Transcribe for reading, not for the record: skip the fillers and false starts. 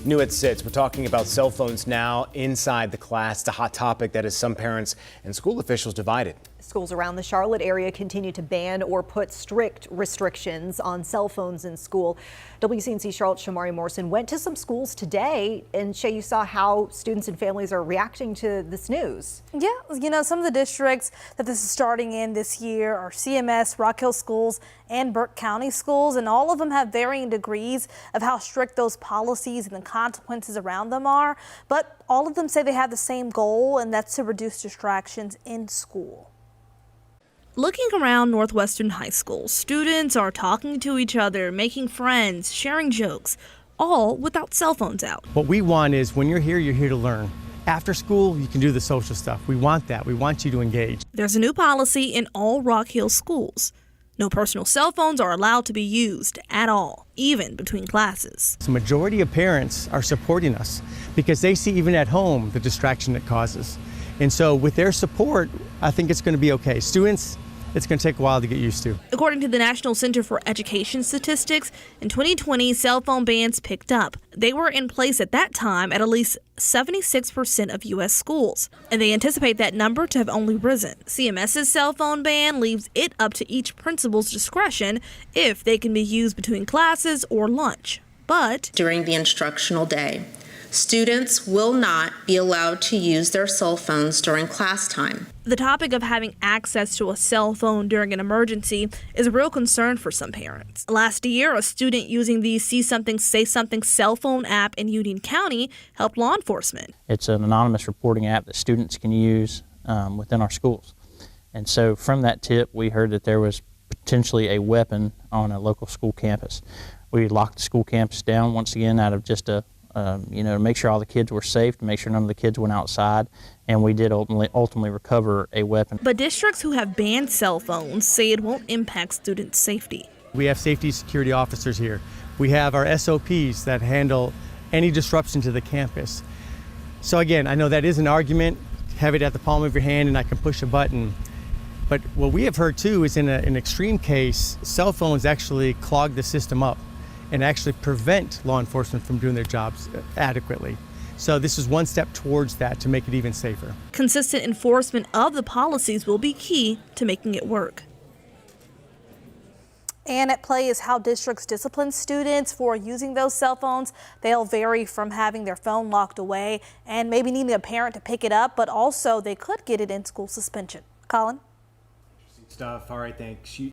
New at 6, we're talking about cell phones now inside the class. It's a hot topic that has some parents and school officials divided. Schools around the Charlotte area continue to ban or put strict restrictions on cell phones in school. WCNC Charlotte's Shamari Morrison went to some schools today, and Shay, you saw how students and families are reacting to this news. Yeah, you know, some of the districts that this is starting in this year are CMS, Hill Schools, and Burke County Schools, and all of them have varying degrees of how strict those policies and the consequences around them are. But all of them say they have the same goal, and that's to reduce distractions in school. Looking around Northwestern High School, students are talking to each other, making friends, sharing jokes, all without cell phones out. What we want is when you're here to learn. After school, you can do the social stuff. We want that. We want you to engage. There's a new policy in all Rock Hill schools. No personal cell phones are allowed to be used at all, even between classes. The majority of parents are supporting us because they see even at home the distraction it causes. And so with their support, I think it's going to be okay. Students, it's going to take a while to get used to. According to the National Center for Education Statistics, in 2020, cell phone bans picked up. They were in place at that time at least 76% of U.S. schools, and they anticipate that number to have only risen. CMS's cell phone ban leaves it up to each principal's discretion if they can be used between classes or lunch. But during the instructional day, students will not be allowed to use their cell phones during class time. The topic of having access to a cell phone during an emergency is a real concern for some parents. Last year, a student using the See Something, Say Something cell phone app in Union County helped law enforcement. It's an anonymous reporting app that students can use within our schools. And so from that tip, we heard that there was potentially a weapon on a local school campus. We locked the school campus down once again out of just to make sure all the kids were safe, to make sure none of the kids went outside, and we did ultimately recover a weapon. But districts who have banned cell phones say it won't impact student safety. We have safety security officers here. We have our SOPs that handle any disruption to the campus. So again, I know that is an argument, have it at the palm of your hand and I can push a button. But what we have heard too is in an extreme case, cell phones actually clog the system up and actually prevent law enforcement from doing their jobs adequately. So this is one step towards that to make it even safer. Consistent enforcement of the policies will be key to making it work. And at play is how districts discipline students for using those cell phones. They'll vary from having their phone locked away and maybe needing a parent to pick it up, but also they could get it in school suspension. Colin? Interesting stuff. All right, thanks.